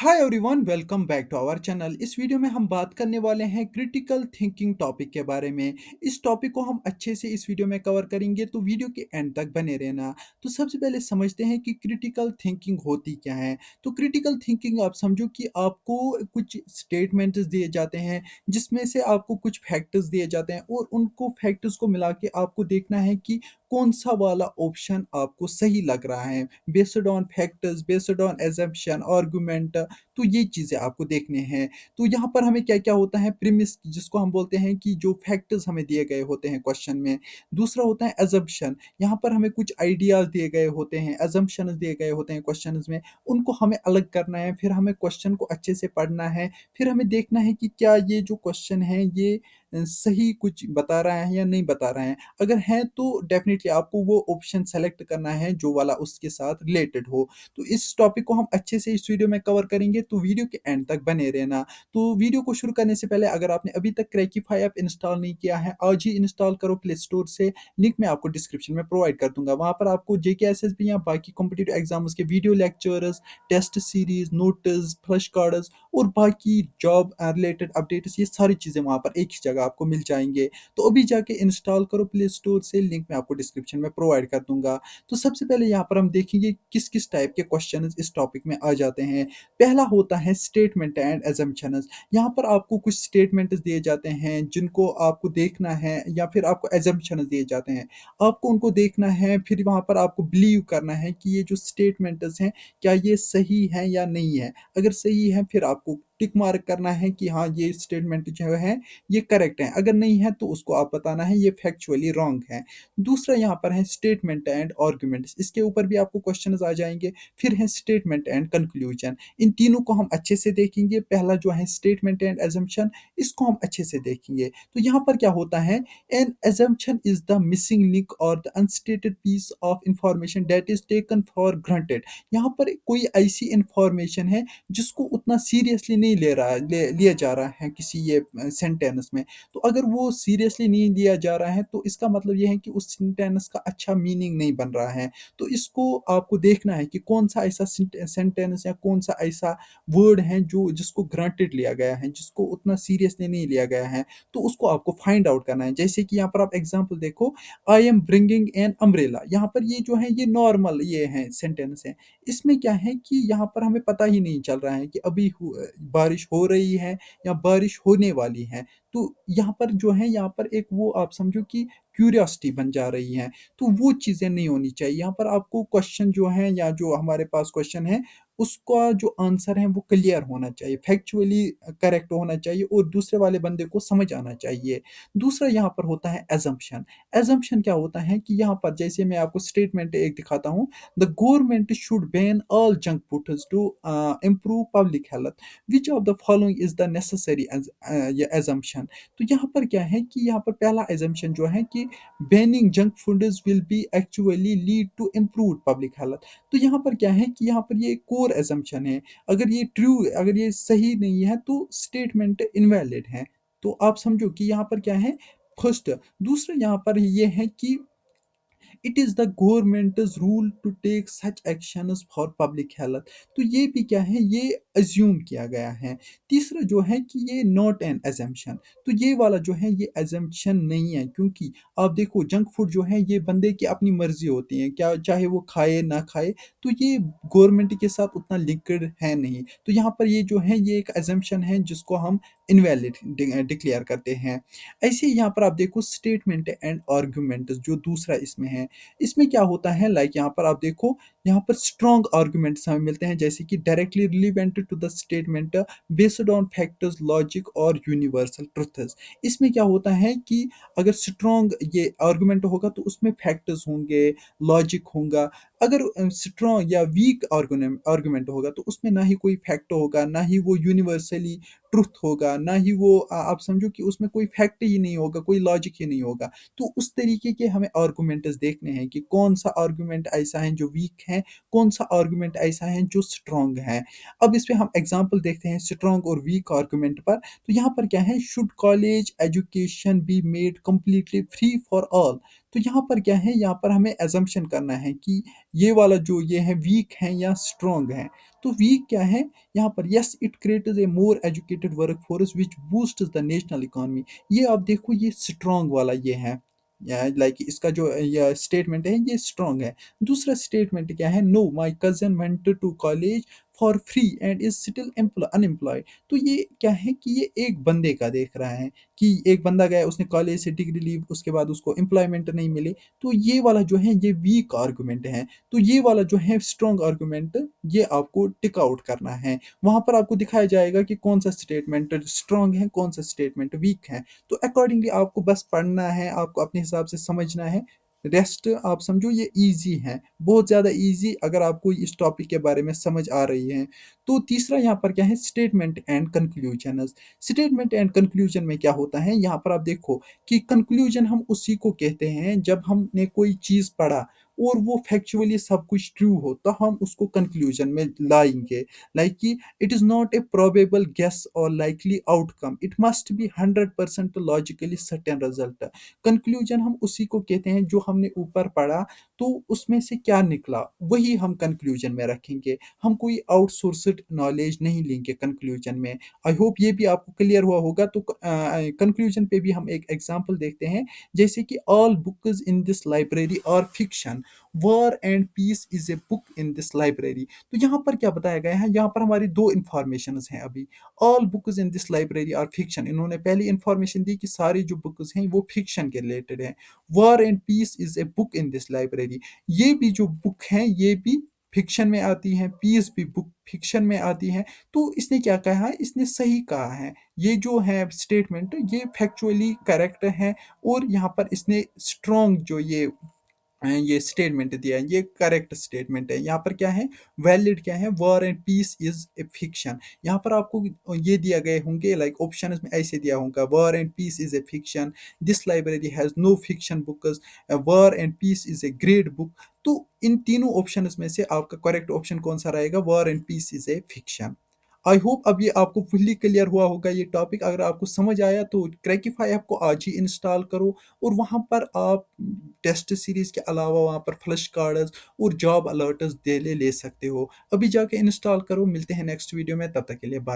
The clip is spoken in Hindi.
Hi everyone, welcome back to our channel. इस वीडियो में हम बात करने वाले हैं क्रिटिकल थिंकिंग टॉपिक के बारे में। इस टॉपिक को हम अच्छे से इस वीडियो में कवर करेंगे, तो वीडियो के एंड तक बने रहना। तो सबसे पहले समझते हैं कि क्रिटिकल थिंकिंग होती क्या है। तो क्रिटिकल थिंकिंग आप समझो कि आपको कुछ स्टेटमेंट्स दिए जाते हैं, जिसमें से आपको कुछ फैक्टर्स दिए जाते हैं और उनको फैक्टर्स को मिला के आपको देखना है कि कौन सा वाला ऑप्शन आपको सही लग रहा है, based on factors, based on assumption, argument. तो ये चीज़ें आपको देखने हैं। तो यहाँ पर हमें क्या-क्या होता है, प्रीमिस जिसको हम बोलते हैं कि जो फैक्टर्स हमें दिए गए होते हैं क्वेश्चन में। दूसरा होता है असम्पशन, यहाँ पर हमें कुछ आइडियाज़ दिए गए होते हैं, असम्पशन्स दिए गए होते हैं क्वेश्चंस में, उनको हमें अलग करना है, फिर हमें क्वेश्चन को अच्छे से पढ़ना है, फिर हमें देखना है कि क्या ये जो क्वेश्चन है ये सही कुछ बता रहा है या नहीं बता रहा है। अगर है तो डेफ़िनिटली आपको वो ऑप्शन सेलेक्ट करना है जो वाला उसके साथ रिलेटेड हो। तो इस टॉपिक को हम अच्छे से इस वीडियो में कवर करेंगे, तो वीडियो के एंड तक बने रहना। तो वीडियो को शुरू करने से पहले अगर आपने अभी तक क्रैकिफाई ऐप इंस्टॉल नहीं किया है, आज ही इंस्टॉल करो प्ले स्टोर से। लिंक मैं आपको डिस्क्रिप्शन में प्रोवाइड कर दूंगा। वहाँ पर आपको जेके एसएसबी या बाकी कॉम्पिटिटिव एग्जाम्स के video lectures, test series, notes, flash cards और बाकी जॉब रिलेटेड अपडेट्स, ये सारी चीज़ें वहाँ पर एक ही जगह आपको मिल जाएंगे। तो अभी जाके इंस्टॉल करो प्ले स्टोर से, लिंक मैं आपको डिस्क्रिप्शन में प्रोवाइड कर दूंगा। तो सबसे पहले यहाँ पर हम देखेंगे किस किस टाइप के क्वेश्चन इस टॉपिक में आ जाते हैं। पहला होता है स्टेटमेंट एंड एजम्पशंस। यहाँ पर आपको कुछ स्टेटमेंट्स दिए जाते हैं जिनको आपको देखना है, या फिर आपको एजम्पशंस दिए जाते हैं, आपको उनको देखना है, फिर वहाँ पर आपको बिलीव करना है कि ये जो स्टेटमेंट्स हैं क्या ये सही है या नहीं है। अगर सही है फिर आपको टिक मार्क करना है कि हाँ ये स्टेटमेंट जो है ये करेक्ट है, अगर नहीं है तो उसको आप बताना है ये फैक्चुअली रॉन्ग है। दूसरा यहाँ पर है स्टेटमेंट एंड आर्गुमेंट्स, इसके ऊपर भी आपको क्वेश्चंस आ जाएंगे। फिर है स्टेटमेंट एंड कंक्लूजन, इन तीनों को हम अच्छे से देखेंगे। पहला जो है स्टेटमेंट एंड एजम्पशन, इसको हम अच्छे से देखेंगे। तो यहाँ पर क्या होता है, an assumption is the missing link और the unstated piece of information that is taken for granted. यहाँ पर कोई ऐसी इंफॉर्मेशन है जिसको उतना सीरियसली नहीं लिया जा रहा है किसी ये सेंटेंस में। तो अगर वो सीरियसली नहीं लिया जा रहा है तो इसका मतलब ये है कि उस सेंटेंस का अच्छा मीनिंग नहीं बन रहा है। तो इसको आपको देखना है कि कौन सा ऐसा सेंटेंस या कौन सा ऐसा वर्ड है जो जिसको ग्रांटेड लिया गया है, जिसको उतना सीरियसली नहीं लिया गया है। तो उसको आपको फाइंड आउट करना है। जैसे कि यहाँ पर आप एग्जांपल देखो, I am bringing an umbrella. यहाँ पर ये जो है ये नॉर्मल ये है सेंटेंस है। इसमें क्या है कि यहाँ पर हमें पता ही नहीं चल रहा है कि अभी बारिश हो रही है या बारिश होने वाली है। तो यहाँ पर जो है, यहाँ पर एक वो आप समझो कि क्यूरियोसिटी बन जा रही है। तो वो चीज़ें नहीं होनी चाहिए। यहाँ पर आपको क्वेश्चन जो है या जो हमारे पास क्वेश्चन है, उसका जो आंसर है वो क्लियर होना चाहिए, फैक्चुअली करेक्ट होना चाहिए और दूसरे वाले बंदे को समझ आना चाहिए। दूसरा यहाँ पर होता है एजम्पशन। एजम्पशन क्या होता है कि यहाँ पर जैसे मैं आपको स्टेटमेंट एक दिखाता हूँ, the government should ban all junk foods to improve public health, which of the following is the necessary ये assumption। तो यहाँ पर क्या है कि यहाँ पर पहला assumption जो है कि banning junk foods will be actually lead to improved public health। तो यहाँ पर क्या है कि यहाँ पर ये core assumption है। अगर ये ट्रू, अगर ये सही नहीं है तो स्टेटमेंट इनवैलिड है। तो आप समझो कि यहाँ पर क्या है, फर्स्ट। दूसरा यहाँ पर ये है कि it is the government's rule to take such actions for public health. तो ये भी क्या है, ये अज्यूम किया गया है। तीसरा जो है कि ये नॉट एन एजम्पशन। तो ये वाला जो है ये एजम्पशन नहीं है, क्योंकि आप देखो जंक फूड जो है ये बंदे की अपनी मर्जी होती है, क्या चाहे वो खाए ना खाए। तो ये गवर्नमेंट के साथ उतना लिंक्ड है नहीं। तो यहाँ पर ये जो है ये एक एजम्पशन है जिसको हम इनवैलिड डिक्लेयर करते हैं। ऐसे ही यहाँ पर आप देखो स्टेटमेंट एंड आर्गुमेंट जो दूसरा इसमें है। इसमें क्या होता है, लाइक यहाँ पर आप देखो, यहाँ पर स्ट्रॉन्ग आर्गुमेंट्स हमें मिलते हैं, जैसे कि directly relevant to the statement, based on factors, logic और यूनिवर्सल ट्रुथ्स। इसमें क्या होता है कि अगर स्ट्रॉन्ग ये आर्गुमेंट होगा तो उसमें फैक्टर्स होंगे, लॉजिक होगा। अगर स्ट्रॉन्ग या वीक आर्गुमेंट होगा तो उसमें ना ही कोई फैक्ट होगा, ना ही वो यूनिवर्सली ट्रुथ होगा, ना ही वो आप समझो कि उसमें कोई फैक्ट ही नहीं होगा, कोई लॉजिक ही नहीं होगा। तो उस तरीके के हमें आर्गुमेंट्स देखने हैं कि कौन सा आर्गुमेंट ऐसा है जो वीक है, कौन सा आर्गुमेंट ऐसा है जो स्ट्रॉन्ग है। अब इस पे हम एग्जांपल देखते हैं स्ट्रॉन्ग और वीक आर्गुमेंट पर। तो यहाँ पर क्या है, should college education be made completely free for all. तो यहाँ पर क्या है, यहाँ पर हमें assumption करना है कि ये वाला जो ये है वीक है या स्ट्रॉन्ग है। तो वीक क्या है यहाँ पर, yes it creates a more educated work force which boosts the national economy. ये आप देखो, ये स्ट्रॉन्ग वाला ये है, लाइक इसका जो ये स्टेटमेंट है ये स्ट्रॉन्ग है। दूसरा स्टेटमेंट क्या है, no my cousin went to college for free and is still unemployed. तो ये क्या है कि ये एक बंदे का देख रहा है कि एक बंदा गया, उसने कॉलेज से डिग्री ली, उसके बाद उसको एम्प्लॉयमेंट नहीं मिली। तो ये वाला जो है ये वीक आर्गुमेंट है। तो ये वाला जो है स्ट्रॉन्ग आर्गुमेंट, ये आपको टिक आउट करना है। वहां पर आपको दिखाया जाएगा कि कौन सा स्टेटमेंट स्ट्रॉन्ग है, कौन सा स्टेटमेंट वीक है। तो अकॉर्डिंगली आपको बस पढ़ना है, आपको अपने हिसाब से समझना है। रेस्ट आप समझो ये इजी है, बहुत ज़्यादा इजी, अगर आपको इस टॉपिक के बारे में समझ आ रही है। तो तीसरा यहाँ पर क्या है, statement and conclusion. Statement and conclusion में क्या होता है, यहाँ पर आप देखो कि कंक्लूजन हम उसी को कहते हैं जब हमने कोई चीज़ पढ़ा और वो फैक्चुअली सब कुछ ट्रू हो, तो हम उसको कंक्लूजन में लाएंगे। लाइक कि it is not a probable guess और likely outcome, it must be 100% logically certain result. Conclusion हम उसी को कहते हैं जो हमने ऊपर पढ़ा, तो उसमें से क्या निकला वही हम कंक्लूजन में रखेंगे। हम कोई आउटसोर्स्ड नॉलेज नहीं लेंगे कंक्लूजन में। आई होप ये भी आपको क्लियर हुआ होगा। तो कंक्लूजन पे भी हम एक एग्जांपल देखते हैं, जैसे कि all books in this library are fiction, war and peace is a book in this library. तो यहाँ पर क्या बताया गया है, यहाँ पर हमारी दो इंफॉर्मेशन हैं अभी। All books in this library are fiction, इन्होंने पहली इंफॉर्मेशन दी कि सारी जो बुक्स हैं वो फिक्शन के रिलेटेड है। War and peace is a book in this library, ये भी जो बुक हैं ये भी फिक्शन में आती हैं, पीस भी बुक फिक्शन में आती है। तो इसने क्या कहा है, इसने सही कहा है। ये जो है स्टेटमेंट ये फैक्चुअली करेक्ट है, और यहाँ पर इसने स्ट्रॉन्ग जो ये स्टेटमेंट दिया है ये करेक्ट स्टेटमेंट है। यहाँ पर क्या है, वैलिड क्या है, war and peace is a fiction. यहाँ पर आपको ये दिया गए होंगे, लाइक ऑप्शन में ऐसे दिया होगा, war and peace is a fiction, this library has no fiction books, war and peace is a great book. तो इन तीनों ऑप्शन में से आपका करेक्ट ऑप्शन कौन सा रहेगा, war and peace is a fiction. I hope अब ये आपको फुल्ली क्लियर हुआ होगा ये टॉपिक। अगर आपको समझ आया तो क्रैकिफाई ऐप को आज ही इंस्टॉल करो, और वहाँ पर आप टेस्ट सीरीज के अलावा वहाँ पर फ्लश कार्ड्स और जॉब अलर्ट्स दे ले सकते हो। अभी जाके इंस्टॉल करो। मिलते हैं नेक्स्ट वीडियो में, तब तक के लिए बाय।